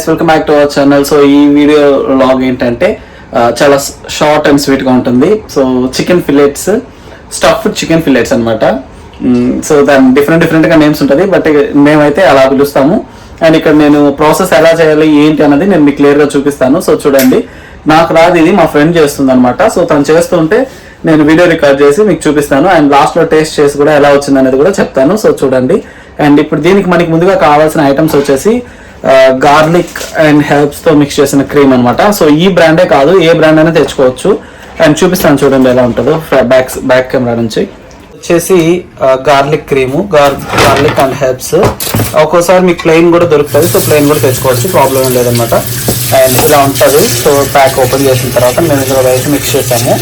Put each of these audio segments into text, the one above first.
Welcome back to our channel. So ఈ video log ఏంటంటే చాలా షార్ట్ అండ్ స్వీట్ గా ఉంటుంది. సో చికెన్ ఫిలెట్స్, స్టఫ్డ్ చికెన్ ఫిలెట్స్ అనమాట. సో దాని డిఫరెంట్ గా నేమ్స్ ఉంటుంది, బట్ మేమైతే అలా పిలుస్తాము. అండ్ ఇక్కడ నేను ప్రాసెస్ ఎలా చేయాలి ఏంటి అన్నది నేను మీకు క్లియర్ గా చూపిస్తాను. సో చూడండి, నాకు రాదు, ఇది మా ఫ్రెండ్ చేస్తుంది అనమాట. సో తను చేస్తుంటే నేను వీడియో రికార్డ్ చేసి మీకు చూపిస్తాను. అండ్ లాస్ట్ లో టేస్ట్ చేసి కూడా ఎలా వచ్చింది అనేది కూడా చెప్తాను. సో చూడండి. అండ్ ఇప్పుడు దీనికి మనకి ముందుగా కావాల్సిన ఐటమ్స్ వచ్చేసి గార్లిక్ అండ్ హెర్బ్స్ తో మిక్స్ చేసిన క్రీమ్ అనమాట. సో ఈ బ్రాండే కాదు, ఏ బ్రాండ్ అయినా తెచ్చుకోవచ్చు. అండ్ చూపిస్తాను చూడండి ఎలా ఉంటుందో బ్యాక్ కెమెరా నుంచి. వచ్చేసి garlic cream, garlic and herbs. ఒక్కోసారి మీకు ప్లెయిన్ కూడా దొరుకుతుంది, సో ప్లెయిన్ కూడా తెచ్చుకోవచ్చు, ప్రాబ్లం ఏం లేదనమాట. అండ్ ఇలా ఉంటుంది. సో ప్యాక్ ఓపెన్ చేసిన తర్వాత మేము ఇందులో వేసి మిక్స్ చేసాము.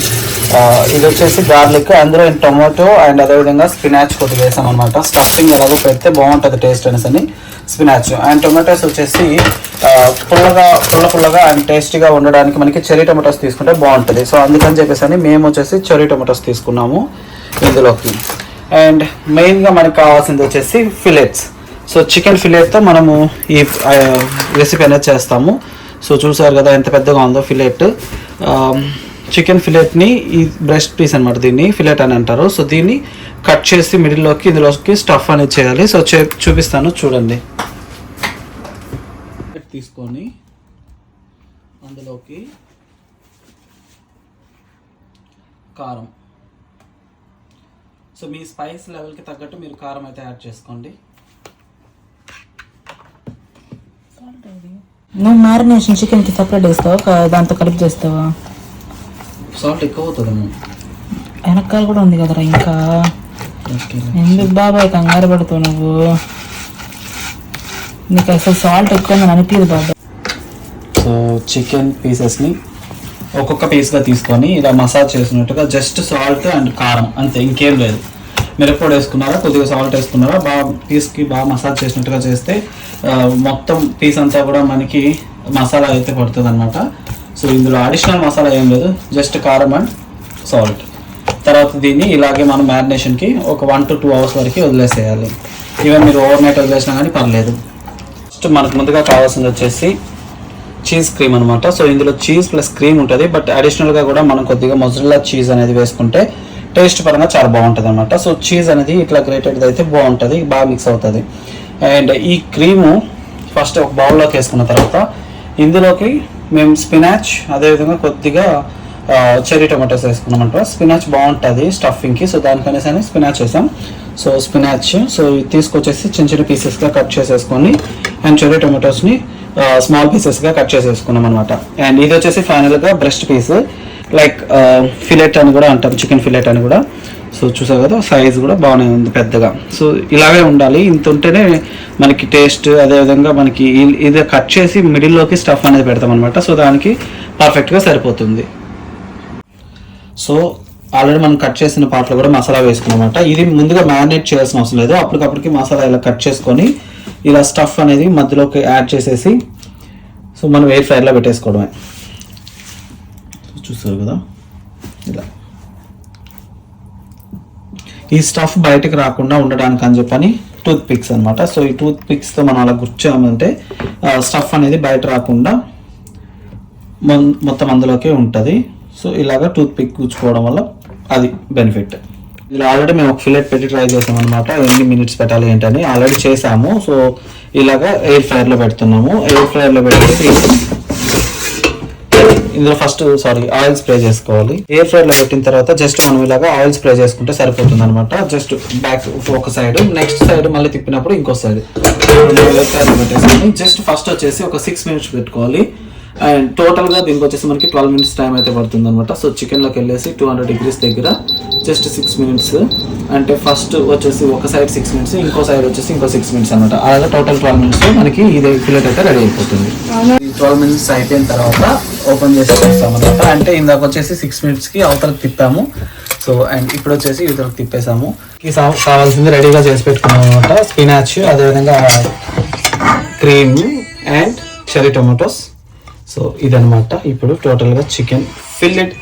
ఇది వచ్చేసి గార్లిక్, అందులో టొమాటో అండ్ అదేవిధంగా స్పినాచ్ కొద్దిగా వేసాం అనమాట. స్టఫింగ్ ఎలాగో పెడితే బాగుంటుంది టేస్ట్ అనేసి స్పినాచ్ అండ్ టొమాటోస్ వచ్చేసి పుల్లగా అండ్ టేస్టీగా ఉండడానికి మనకి చెర్రీ టొమాటోస్ తీసుకుంటే బాగుంటుంది. సో అందుకని చెప్పేసి మేము వచ్చేసి చెర్రీ టొమాటోస్ తీసుకున్నాము ఇందులోకి. అండ్ మెయిన్గా మనకి కావాల్సింది వచ్చేసి ఫిలెట్స్. సో చికెన్ ఫిలెట్తో మనము ఈ రెసిపీ అనేది చేస్తాము. సో చూసారు కదా ఎంత పెద్దగా ఉందో ఫిలెట్. చికెన్ ఫిలెట్ని ఈ బ్రెస్ట్ పీస్ అనమాట, దీన్ని ఫిలెట్ అని అంటారు. సో దీన్ని కట్ చేసి మిడిల్లోకి ఇందులోకి స్టఫ్ అనేది చేయాలి. సో చూపిస్తాను చూడండి. తీసుకొని అందులోకి కారం, సో మీ స్పైస్ లెవెల్కి తగ్గట్టు మీరు కారం అయితే యాడ్ చేసుకోండి. నువ్వు మ్యారినేషన్ చికెన్కి సపరేట్ వేస్తావా, దాంతో కలిపి చేస్తావా? సాల్ట్ ఎక్కువ అవుతుందేమో. వెనకాల కూడా ఉంది కదరా ఇంకా. ఎందుకు బాబాయ్ కంగారు పడుతావు నువ్వు? నీకు అసలు సాల్ట్ ఎక్కువ అనిపించదు బాబాయ్. సో చికెన్ పీసెస్ని ఒక్కొక్క పీస్గా తీసుకొని ఇలా మసాజ్ చేసినట్టుగా జస్ట్ సాల్ట్ అండ్ కారం అంతే, ఇంకేం లేదు. మిరప్పొడి వేసుకున్నారా, కొద్దిగా సాల్ట్ వేసుకున్నారా, బాగా పీస్కి బాగా మసాజ్ చేసినట్టుగా చేస్తే మొత్తం పీస్ అంతా కూడా మనకి మసాలా అయితే పడుతుంది అనమాట. సో ఇందులో అడిషనల్ మసాలా ఏం లేదు, జస్ట్ కారం అండ్ సాల్ట్. తర్వాత దీన్ని ఇలాగే మనం మ్యారినేషన్కి ఒక 1 to 2 hours వరకు వదిలేసేయాలి. ఈవెన్ మీరు ఓవర్ నైట్ వదిలేసినా కానీ పర్లేదు. ఫస్ట్ మనకు ముందుగా కావాల్సింది వచ్చేసి చీజ్ క్రీమ్ అనమాట. సో ఇందులో చీజ్ ప్లస్ క్రీమ్ ఉంటుంది, బట్ అడిషనల్గా కూడా మనం కొద్దిగా మొజరెల్లా చీజ్ అనేది వేసుకుంటే టేస్ట్ పరంగా చాలా బాగుంటుంది అనమాట. సో చీజ్ అనేది ఇట్లా గ్రేటెడ్ అయితే బాగుంటుంది, బాగా మిక్స్ అవుతుంది. అండ్ ఈ క్రీము ఫస్ట్ ఒక బౌల్లోకి వేసుకున్న తర్వాత ఇందులోకి మేము స్పినాచ్, అదేవిధంగా కొద్దిగా చెర్రీ టొమాటోస్ వేసుకున్నామంట. స్పినాచ్ బాగుంటుంది స్టఫింగ్కి, సో దానికనేసి స్పినాచ్ వేసాం. సో స్పినాచ్ సో తీసుకొచ్చేసి చిన్న పీసెస్గా కట్ చేసేసుకొని అండ్ చెర్రీ టొమాటోస్ని స్మాల్ పీసెస్గా కట్ చేసేసుకున్నాం అనమాట. అండ్ ఇది వచ్చేసి ఫైనల్గా బ్రెస్ట్ పీస్, లైక్ ఫిలెట్ అని కూడా అంటాం, చికెన్ ఫిలెట్ అని కూడా. సో చూసారు కదా, సైజ్ కూడా బాగానే ఉంది పెద్దగా. సో ఇలాగే ఉండాలి, ఇంత ఉంటేనే మనకి టేస్ట్. అదేవిధంగా మనకి ఇది కట్ చేసి మిడిల్లోకి స్టఫ్ అనేది పెడతాం అనమాట. సో దానికి పర్ఫెక్ట్గా సరిపోతుంది. సో ఆల్రెడీ మనం కట్ చేసిన పార్ట్లో కూడా మసాలా వేసుకున్నమాట. ఇది ముందుగా మ్యారినేట్ చేయాల్సిన అవసరం లేదు, అప్పటికప్పటికి మసాలా ఇలా కట్ చేసుకొని ఇలా స్టఫ్ అనేది మధ్యలోకి యాడ్ చేసేసి సో మనం ఎయిర్ ఫ్రైర్లో పెట్టేసుకోవడమే. చూస్తారు కదా ఇలా. ఈ స్టఫ్ బయటకు రాకుండా ఉండడానికి అని చెప్పని టూత్ పిక్స్ అనమాట. సో ఈ టూత్ పిక్స్తో మనం అలా గుర్చామంటే స్టఫ్ అనేది బయట రాకుండా మొత్తం అందులోకే ఉంటుంది. సో ఇలాగా టూత్ పిక్ గుచ్చుకోవడం వల్ల అది బెనిఫిట్. ఇలా ఆల్రెడీ మేము ఒక ఫిలెట్ పెట్టి ట్రై చేసాం అనమాట, ఎన్ని మినిట్స్ పెట్టాలి ఏంటని ఆల్రెడీ చేసాము. సో ఇలాగా ఎయిర్ ఫ్రైర్లో పెడుతున్నాము. ఎయిర్ ఫ్రైర్లో పెట్టేసి ఇందులో ఫస్ట్ ఆయిల్ స్ప్రే చేసుకోవాలి. ఎయిర్ ఫ్రైర్లో పెట్టిన తర్వాత జస్ట్ మనం ఇలాగా ఆయిల్ స్ప్రే చేసుకుంటే సరిపోతుంది అనమాట. జస్ట్ బ్యాక్ ఒక సైడ్, నెక్స్ట్ సైడ్ మళ్ళీ తిప్పినప్పుడు ఇంకో సైడ్ ఎయిర్ ఫ్రైర్లో పెట్టేసుకొని జస్ట్ ఫస్ట్ వచ్చేసి ఒక 6 minutes పెట్టుకోవాలి. అండ్ టోటల్గా దీనికి వచ్చేసి మనకి 12 minutes టైం అయితే పడుతుంది అనమాట. సో చికెన్లోకి వెళ్ళేసి 200 degrees దగ్గర జస్ట్ 6 minutes, అంటే ఫస్ట్ వచ్చేసి ఒక సైడ్ 6 minutes, ఇంకో సైడ్ వచ్చేసి ఇంకో 6 minutes అనమాట. అలాగే టోటల్ 12 minutes మనకి ఇది ఫిలెట్ అయితే రెడీ అయిపోతుంది. 12 minutes అయిపోయిన తర్వాత ఓపెన్ చేసి చూస్తాం అనమాట. అంటే ఇందాక వచ్చేసి 6 minutesకి అవతలకు తిప్పాము. సో అండ్ ఇప్పుడు వచ్చేసి ఇవతలకు తిప్పేసాము. కావాల్సింది రెడీగా చేసి పెట్టుకున్నాం అనమాట. స్పినాచ్, అదేవిధంగా cream and cherry tomatoes. So ఇదనమాట ఇప్పుడు టోటల్గా chicken fillet,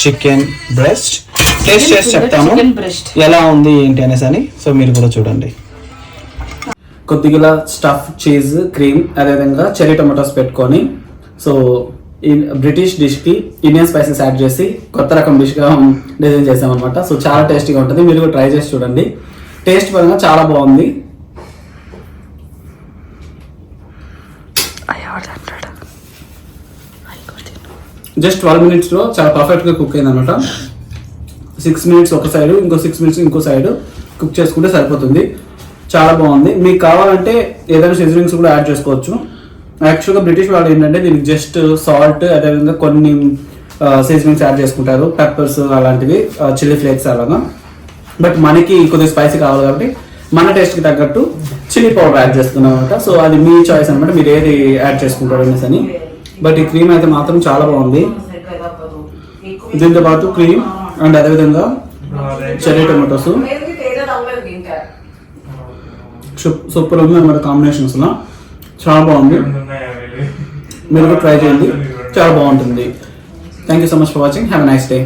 chicken breast taste చేసి చెప్తాను ఎలా ఉంది ఏంటి అనేసి అని. సో మీరు కూడా చూడండి. కొద్దిగా స్టఫ్ చీజ్ క్రీమ్ అదేవిధంగా చెరీ టొమాటోస్ పెట్టుకొని సో ఈ బ్రిటిష్ డిష్కి ఇండియన్ స్పైసెస్ యాడ్ చేసి కొత్త రకం డిష్గా డిజైన్ చేసామన్నమాట. సో చాలా టేస్టీగా ఉంటుంది, మీరు కూడా ట్రై చేసి చూడండి. టేస్ట్ పరంగా చాలా బాగుంది. జస్ట్ 12 minutesలో చాలా పర్ఫెక్ట్గా కుక్ అయింది అనమాట. 6 minutes ఒక సైడ్, ఇంకో 6 minutes ఇంకో సైడ్ కుక్ చేసుకుంటే సరిపోతుంది. చాలా బాగుంది. మీకు కావాలంటే ఏదైనా సీజనింగ్స్ కూడా యాడ్ చేసుకోవచ్చు. యాక్చువల్గా బ్రిటిష్ వాళ్ళు ఏంటంటే దీనికి జస్ట్ సాల్ట్ అదేవిధంగా కొన్ని సీజనింగ్స్ యాడ్ చేసుకుంటారు, పెప్పర్స్ అలాంటివి, చిల్లీ ఫ్లేక్స్ అలాగా. బట్ మనకి కొద్దిగా స్పైసీ కావాలి కాబట్టి మన టేస్ట్కి తగ్గట్టు చిల్లీ పౌడర్ యాడ్ చేస్తున్నాం అనమాట. సో అది మీ చాయిస్ అనమాట, మీరు ఏది యాడ్ చేసుకుంటారు అనేసి అని. బట్ ఈ క్రీమ్ అయితే మాత్రం చాలా బాగుంది. దీంతో పాటు క్రీమ్ అండ్ అదేవిధంగా చెర్రీ టొమాటోస్ సూపర్ ఉంది అన్నమాట. కాంబినేషన్స్లో చాలా బాగుంది, మీరు కూడా ట్రై చేయండి, చాలా బాగుంటుంది. Thank you so much for watching. Have a nice day.